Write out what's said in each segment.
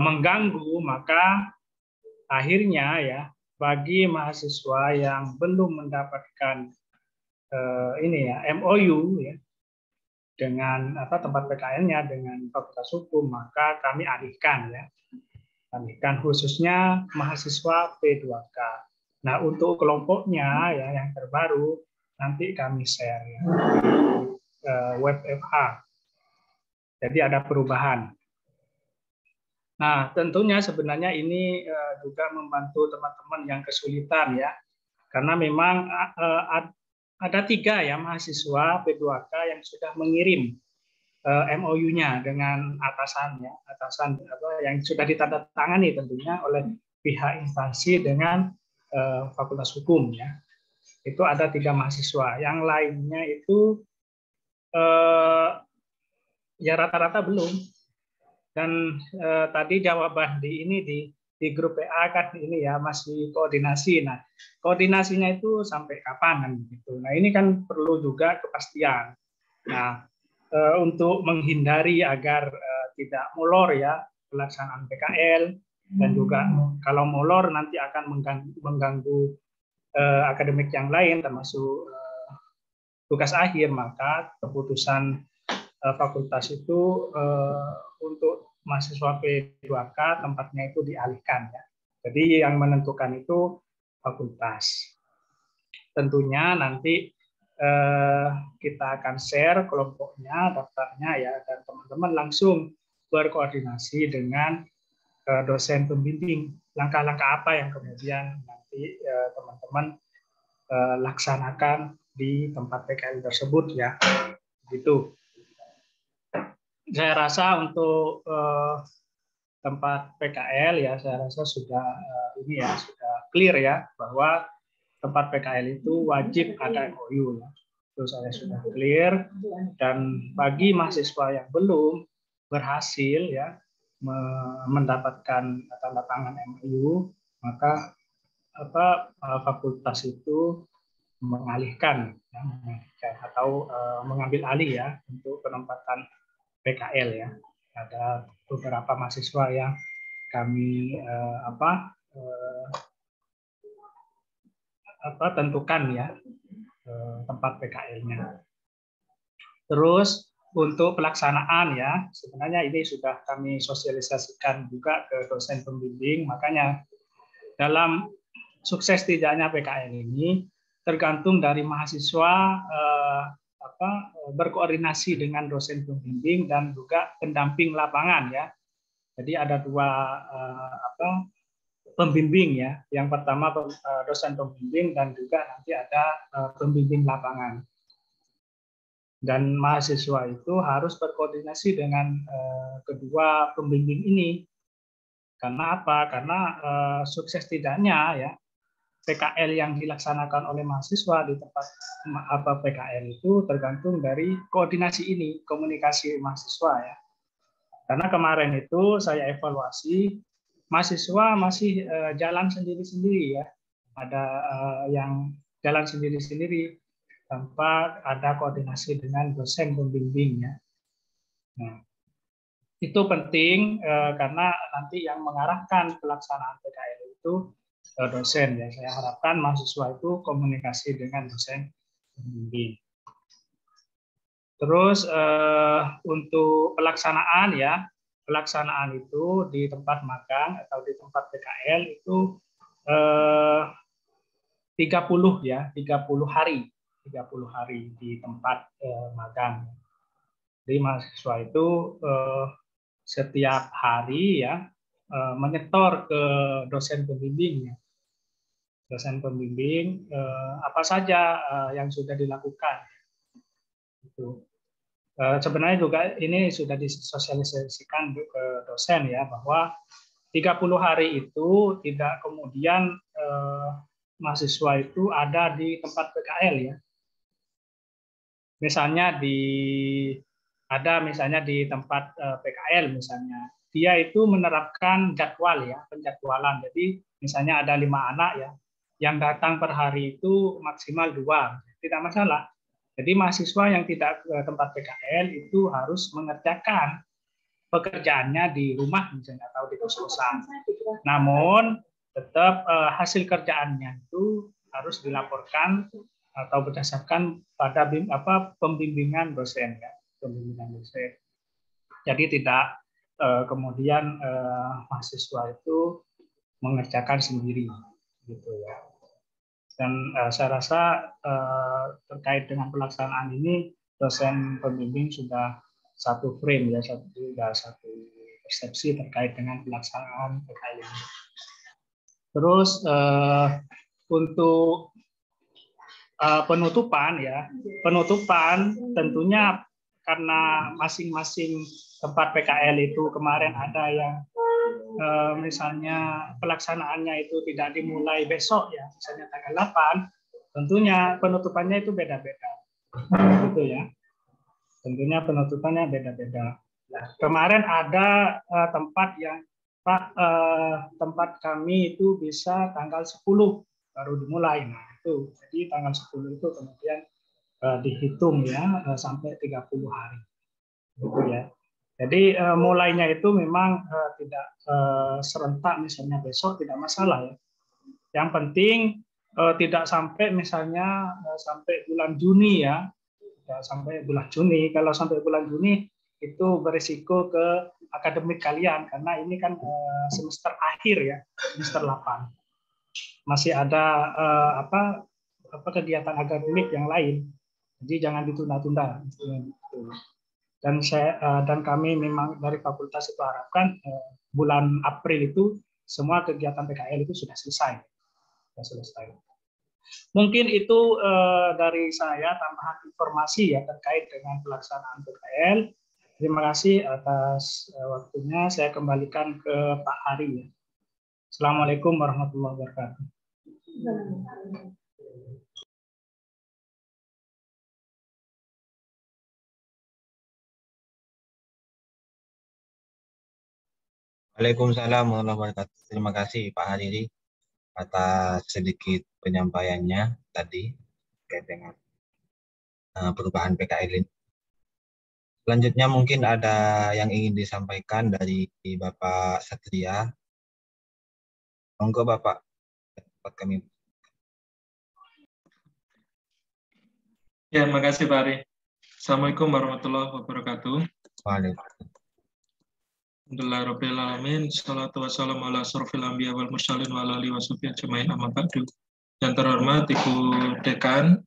mengganggu, maka akhirnya ya bagi mahasiswa yang belum mendapatkan ini ya MOU ya dengan tempat PKL-nya dengan Fakultas Hukum, maka kami alihkan ya. Alihkan khususnya mahasiswa P2K. Nah, untuk kelompoknya ya yang terbaru nanti kami share ya di web FH. Jadi ada perubahan. Nah, tentunya sebenarnya ini juga membantu teman-teman yang kesulitan ya. Karena memang ada 3 ya mahasiswa P2K yang sudah mengirim MOU-nya dengan atasan yang sudah ditandatangani tentunya oleh pihak instansi dengan Fakultas Hukum ya. Itu ada 3 mahasiswa. Yang lainnya itu ya rata-rata belum. Dan tadi jawaban di grup PA kan ini ya masih koordinasi. Nah, koordinasinya itu sampai kapan kan begitu. Nah, ini kan perlu juga kepastian. Nah, untuk menghindari agar tidak molor ya pelaksanaan PKL dan juga kalau molor nanti akan mengganggu akademik yang lain termasuk tugas akhir, maka keputusan fakultas itu untuk mahasiswa P2K tempatnya itu dialihkan ya. Jadi yang menentukan itu fakultas. Tentunya nanti kita akan share kelompoknya, daftarnya ya, dan teman-teman langsung berkoordinasi dengan dosen pembimbing. Langkah-langkah apa yang kemudian nanti teman-teman laksanakan di tempat PKL tersebut ya, gitu. Saya rasa untuk tempat PKL ya, saya rasa sudah ini ya sudah clear ya bahwa tempat PKL itu wajib ada MOU. Itu saya sudah clear. Dan bagi mahasiswa yang belum berhasil ya mendapatkan tanda tangan MOU, maka fakultas itu mengalihkan atau mengambil alih ya untuk penempatan PKL ya. Ada beberapa mahasiswa yang kami tentukan ya tempat PKL-nya. Terus untuk pelaksanaan ya, sebenarnya ini sudah kami sosialisasikan juga ke dosen pembimbing, makanya dalam sukses tidaknya PKL ini tergantung dari mahasiswa berkoordinasi dengan dosen pembimbing dan juga pendamping lapangan ya. Jadi ada 2 pembimbing ya. Yang pertama dosen pembimbing dan juga nanti ada pembimbing lapangan. Dan mahasiswa itu harus berkoordinasi dengan kedua pembimbing ini. Karena apa? Karena sukses tidaknya ya PKL yang dilaksanakan oleh mahasiswa di tempat PKL itu tergantung dari koordinasi ini, komunikasi mahasiswa ya. Karena kemarin itu saya evaluasi mahasiswa masih jalan sendiri-sendiri ya. Ada yang jalan sendiri-sendiri tanpa ada koordinasi dengan dosen pembimbingnya. Nah, itu penting karena nanti yang mengarahkan pelaksanaan PKL itu dosen ya. Saya harapkan mahasiswa itu komunikasi dengan dosen pembimbing. Terus untuk pelaksanaan ya, pelaksanaan itu di tempat magang atau di tempat PKL itu 30 ya, 30 hari di tempat magang. Jadi mahasiswa itu setiap hari ya menyetor ke dosen pembimbingnya. Dosen pembimbing apa saja yang sudah dilakukan. Itu. Sebenarnya juga ini sudah disosialisasikan ke dosen ya bahwa 30 hari itu tidak kemudian mahasiswa itu ada di tempat PKL ya. Misalnya misalnya di tempat PKL misalnya dia itu menerapkan jadwal ya, penjadwalan. Jadi misalnya ada 5 anak ya yang datang per hari itu maksimal 2, tidak masalah. Jadi mahasiswa yang tidak ke tempat PKL itu harus mengerjakan pekerjaannya di rumah misalnya atau di kos-kosan. Namun tetap hasil kerjaannya itu harus dilaporkan atau berdasarkan pada pembimbingan dosen ya, pembimbingan dosen. Jadi tidak kemudian mahasiswa itu mengerjakan sendiri gitu ya. Dan saya rasa terkait dengan pelaksanaan ini dosen pembimbing sudah satu frame ya, satu persepsi terkait dengan pelaksanaan PKL ini. Terus untuk penutupan ya, penutupan tentunya karena masing-masing tempat PKL itu kemarin ada yang misalnya pelaksanaannya itu tidak dimulai besok ya, misalnya tanggal 8, tentunya penutupannya itu beda-beda, gitu ya. Tentunya penutupannya beda-beda. Nah, kemarin ada tempat yang Pak, tempat kami itu bisa tanggal 10 baru dimulai. Nah, itu jadi tanggal 10 itu kemudian dihitung ya sampai 30 hari. Gitu ya. Jadi mulainya itu memang tidak serentak misalnya besok tidak masalah ya. Yang penting tidak sampai misalnya sampai bulan Juni ya. Tidak sampai bulan Juni. Kalau sampai bulan Juni itu berisiko ke akademik kalian karena ini kan semester akhir ya, semester 8. Masih ada kegiatan akademik yang lain. Jadi jangan ditunda-tunda. Dan kami memang dari fakultas itu harapkan bulan April itu semua kegiatan PKL itu sudah selesai. Mungkin itu dari saya tambahan informasi ya terkait dengan pelaksanaan PKL. Terima kasih atas waktunya. Saya kembalikan ke Pak Hari ya. Assalamualaikum warahmatullahi wabarakatuh. Waalaikumsalam warahmatullahi wabarakatuh. Terima kasih Pak Hariri atas sedikit penyampaiannya tadi terkait dengan perubahan PKL ini. Selanjutnya mungkin ada yang ingin disampaikan dari Bapak Satria. Monggo Bapak, tempat kami. Ya, makasih Pak Ari. Assalamualaikum warahmatullahi wabarakatuh. Waalaikumsalam. Alhamdulillahirrahmanirrahim. Salatu wassalamu ala asrofil anbiya wal mursalin wa ala alihi wa sahbihi ajmain amma ba'du. Yang terhormat Ibu Dekan,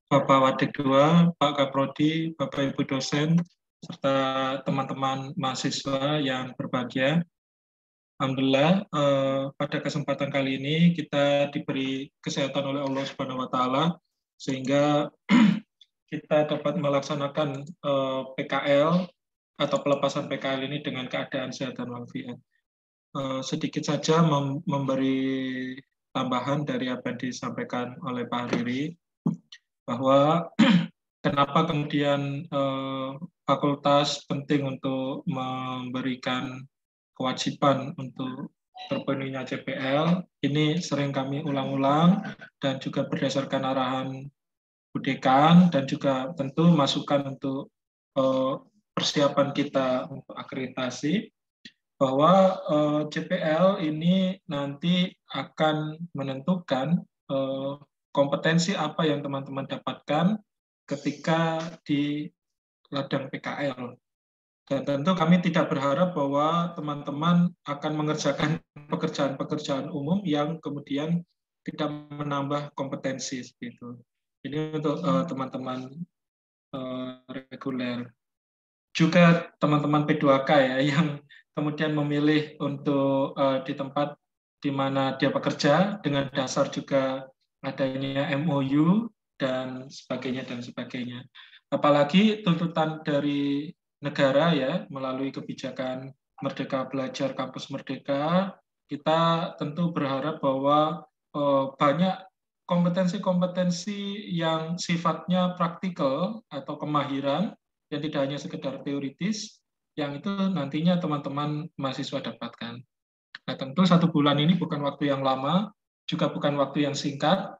Bapak Wadik II, Pak Kaprodi, Bapak Ibu dosen, serta teman-teman mahasiswa yang berbahagia. Alhamdulillah pada kesempatan kali ini kita diberi kesehatan oleh Allah Subhanahu wa taala sehingga kita dapat melaksanakan PKL atau pelepasan PKL ini dengan keadaan sehat dan walafiat. Sedikit saja memberi tambahan dari apa yang disampaikan oleh Pak Hariri, bahwa kenapa kemudian fakultas penting untuk memberikan kewajiban untuk terpenuhinya CPL, ini sering kami ulang-ulang dan juga berdasarkan arahan Bu Dekan dan juga tentu masukan untuk persiapan kita untuk akreditasi, bahwa CPL ini nanti akan menentukan kompetensi apa yang teman-teman dapatkan ketika di ladang PKL. Dan tentu kami tidak berharap bahwa teman-teman akan mengerjakan pekerjaan-pekerjaan umum yang kemudian tidak menambah kompetensi seperti itu. Ini untuk teman-teman reguler. Juga teman-teman P2K ya yang kemudian memilih untuk di tempat di mana dia bekerja dengan dasar juga adanya MOU dan sebagainya dan sebagainya. Apalagi tuntutan dari negara ya melalui kebijakan Merdeka Belajar Kampus Merdeka, kita tentu berharap bahwa banyak kompetensi-kompetensi yang sifatnya praktikal atau kemahiran yang tidak hanya sekedar teoritis, yang itu nantinya teman-teman mahasiswa dapatkan. Nah, tentu 1 bulan ini bukan waktu yang lama, juga bukan waktu yang singkat.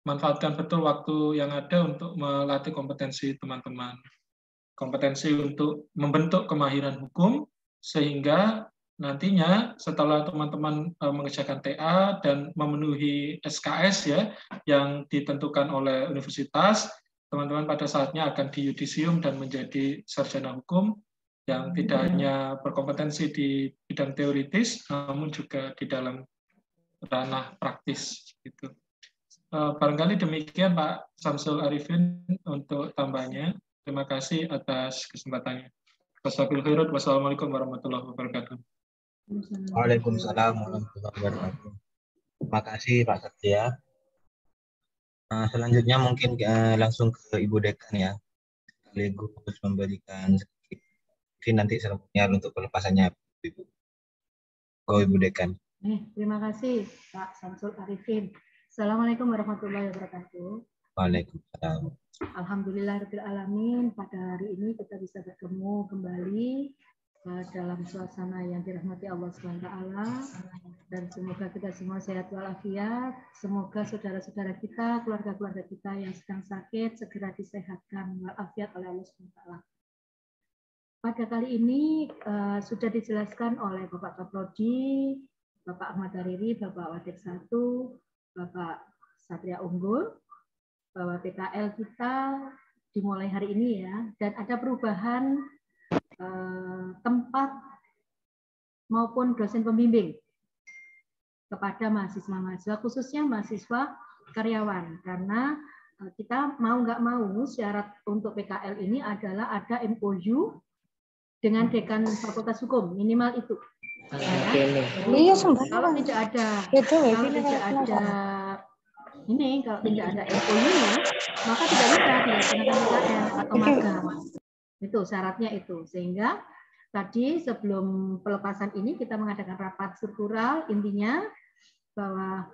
Manfaatkan betul waktu yang ada untuk melatih kompetensi teman-teman. kompetensi untuk membentuk kemahiran hukum, sehingga nantinya setelah teman-teman mengerjakan TA dan memenuhi SKS ya yang ditentukan oleh universitas, teman-teman pada saatnya akan diyudisium dan menjadi sarjana hukum yang tidak hanya berkompetensi di bidang teoritis, namun juga di dalam ranah praktis. Gitu. Barangkali demikian Pak Samsul Arifin untuk tambahnya. Terima kasih atas kesempatannya. Wassalamualaikum warahmatullahi wabarakatuh. Waalaikumsalam warahmatullahi wabarakatuh. Terima kasih Pak Satya. Selanjutnya mungkin langsung ke Ibu Dekan ya. Sekaligus memberikan mungkin nanti selanjutnya untuk pelepasannya Ibu. Ibu Dekan. Terima kasih Pak Samsul Arifin. Assalamualaikum warahmatullahi wabarakatuh. Waalaikumsalam. Alhamdulillahirabbil alamin, pada hari ini kita bisa bertemu kembali dalam suasana yang dirahmati Allah SWT, dan semoga kita semua sehat walafiat. Semoga saudara-saudara kita, keluarga-keluarga kita yang sedang sakit segera disehatkan walafiat oleh Allah SWT. Pada kali ini sudah dijelaskan oleh Bapak Kaprodi, Bapak Ahmad Hariri, Bapak Wadik 1, Bapak Satria Unggul, bahwa PKL kita dimulai hari ini ya, dan ada perubahan tempat maupun dosen pembimbing kepada mahasiswa-mahasiswa, khususnya mahasiswa karyawan, karena kita mau nggak mau syarat untuk PKL ini adalah ada MOU dengan dekan Fakultas Hukum, minimal itu. Iya, kalau tidak ada MOU-nya, maka tidak bisa dilaksanakan PKL atau magang. Itu syaratnya itu. Sehingga tadi sebelum pelepasan ini kita mengadakan rapat struktural, intinya bahwa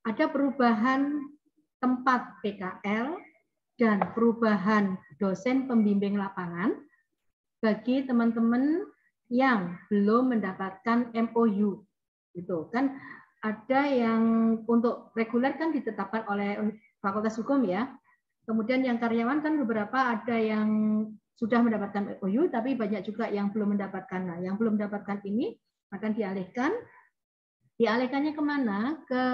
ada perubahan tempat PKL dan perubahan dosen pembimbing lapangan bagi teman-teman yang belum mendapatkan MOU. Itu kan ada yang untuk reguler kan ditetapkan oleh Fakultas Hukum ya. Kemudian yang karyawan kan beberapa ada yang sudah mendapatkan MOU, tapi banyak juga yang belum mendapatkan. Nah, yang belum mendapatkan ini akan dialihkan. Dialihkannya kemana? Ke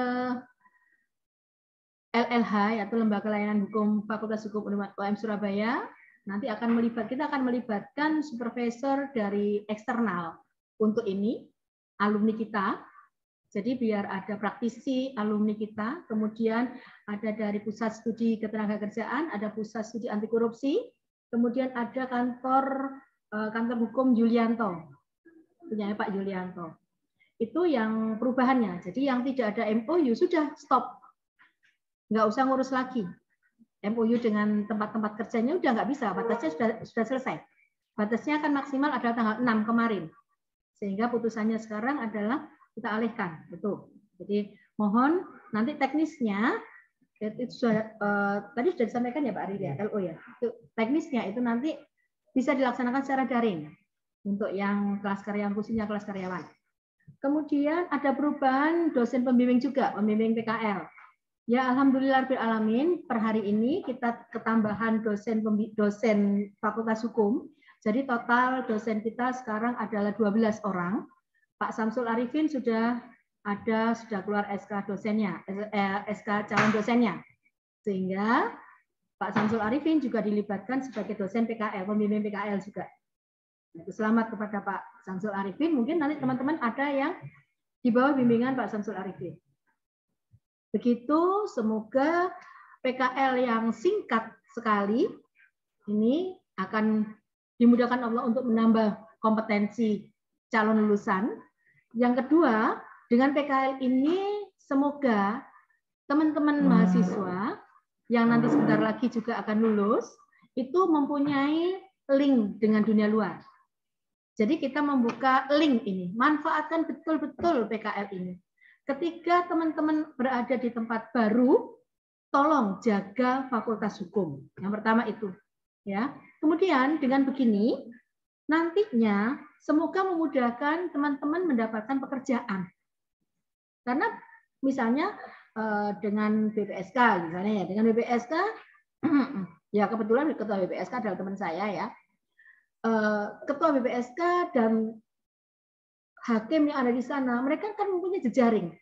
LLH, yaitu Lembaga Layanan Hukum Fakultas Hukum UM Surabaya. Nanti kita akan melibatkan supervisor dari eksternal untuk ini, alumni kita. Jadi biar ada praktisi alumni kita, kemudian ada dari Pusat Studi Ketenagakerjaan, ada Pusat Studi Anti Korupsi, kemudian ada kantor hukum Yulianto, punya Pak Yulianto. Itu yang perubahannya. Jadi yang tidak ada MOU sudah stop, nggak usah ngurus lagi. MOU dengan tempat-tempat kerjanya udah nggak bisa, batasnya sudah selesai. Batasnya kan maksimal adalah tanggal 6 kemarin. Sehingga putusannya sekarang adalah kita alihkan. Betul. Jadi mohon nanti teknisnya itu tadi sudah disampaikan ya Pak Ari ya, LO ya. Itu teknisnya itu nanti bisa dilaksanakan secara daring untuk yang kelas karyawan, khususnya kelas karyawan. Kemudian ada perubahan dosen pembimbing juga, pembimbing PKL. Ya alhamdulillah alamin, per hari ini kita ketambahan dosen Fakultas Hukum. Jadi total dosen kita sekarang adalah 12 orang. Pak Samsul Arifin sudah keluar SK dosennya, SK calon dosennya. Sehingga Pak Samsul Arifin juga dilibatkan sebagai dosen PKL, pembimbing PKL juga. Selamat kepada Pak Samsul Arifin. Mungkin nanti teman-teman ada yang di bawah bimbingan Pak Samsul Arifin. Begitu, semoga PKL yang singkat sekali ini akan dimudahkan Allah untuk menambah kompetensi calon lulusan. Yang kedua, dengan PKL ini semoga teman-teman mahasiswa yang nanti sebentar lagi juga akan lulus itu mempunyai link dengan dunia luar. Jadi kita membuka link ini, manfaatkan betul-betul PKL ini. Ketika teman-teman berada di tempat baru, tolong jaga Fakultas Hukum. Yang pertama itu, ya. Kemudian dengan begini, nantinya semoga memudahkan teman-teman mendapatkan pekerjaan. Karena misalnya dengan BPSK, misalnya ya, dengan BPSK, ya kebetulan ketua BPSK adalah teman saya ya. ketua BPSK dan hakim yang ada di sana, mereka kan mempunyai jejaring.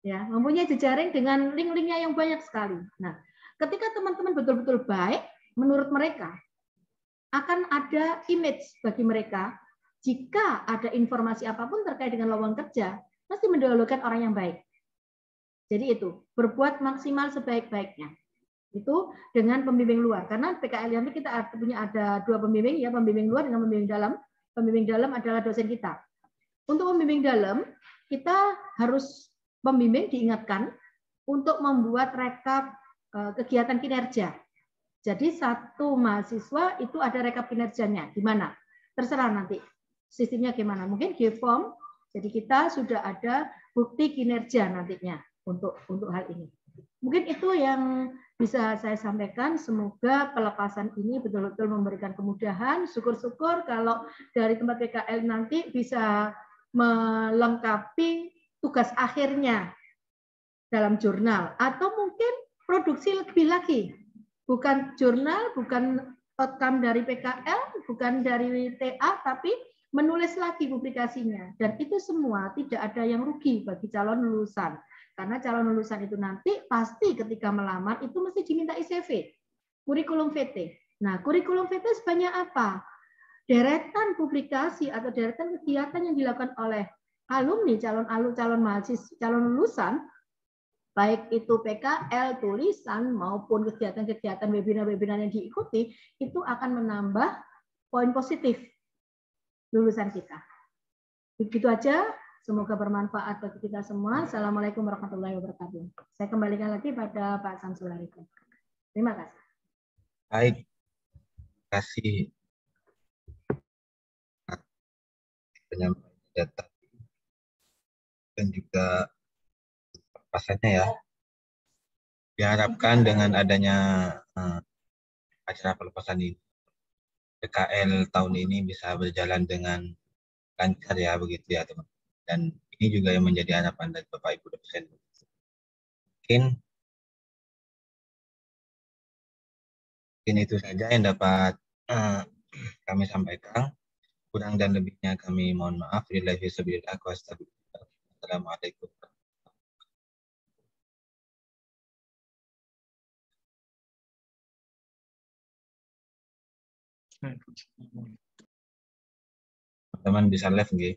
Ya, mempunyai jejaring dengan link-linknya yang banyak sekali. Nah, ketika teman-teman betul-betul baik, menurut mereka, akan ada image bagi mereka, jika ada informasi apapun terkait dengan lowongan kerja, mesti mendahulukan orang yang baik. Jadi itu, berbuat maksimal sebaik-baiknya. Itu dengan pembimbing luar. Karena PKL nanti kita punya ada 2 pembimbing, ya, pembimbing luar dengan pembimbing dalam. Pembimbing dalam adalah dosen kita. Untuk pembimbing dalam, kita harus pembimbing diingatkan untuk membuat rekap kegiatan kinerja. Jadi satu mahasiswa itu ada rekap kinerjanya. Gimana? Terserah nanti sistemnya gimana. Mungkin G-form. Jadi kita sudah ada bukti kinerja nantinya untuk hal ini. Mungkin itu yang bisa saya sampaikan. Semoga pelepasan ini betul-betul memberikan kemudahan. Syukur-syukur kalau dari tempat PKL nanti bisa melengkapi tugas akhirnya dalam jurnal, atau mungkin produksi lebih lagi, bukan jurnal, bukan outcome dari PKL, bukan dari TA, tapi menulis lagi publikasinya. Dan itu semua tidak ada yang rugi bagi calon lulusan, karena calon lulusan itu nanti pasti ketika melamar itu mesti diminta CV, kurikulum VT. Nah, kurikulum VT sebanyak apa? Deretan publikasi atau deretan kegiatan yang dilakukan oleh alumni, calon mahasiswa, calon lulusan, baik itu PKL, tulisan, maupun kegiatan-kegiatan webinar-webinar yang diikuti, itu akan menambah poin positif lulusan kita. Begitu aja, semoga bermanfaat bagi kita semua. Assalamualaikum warahmatullahi wabarakatuh. Saya kembalikan lagi pada Pak Samsul Hariko. Terima kasih. Baik, terima kasih penyampaian data dan juga pasalnya ya. Diharapkan dengan adanya acara pelepasan ini, PKL tahun ini bisa berjalan dengan lancar ya, begitu ya teman. Dan ini juga yang menjadi harapan dari Bapak Ibu dosen. Mungkin itu saja yang dapat kami sampaikan. Kurang dan lebihnya kami mohon maaf. Assalamualaikum. Teman-teman bisa live nggih?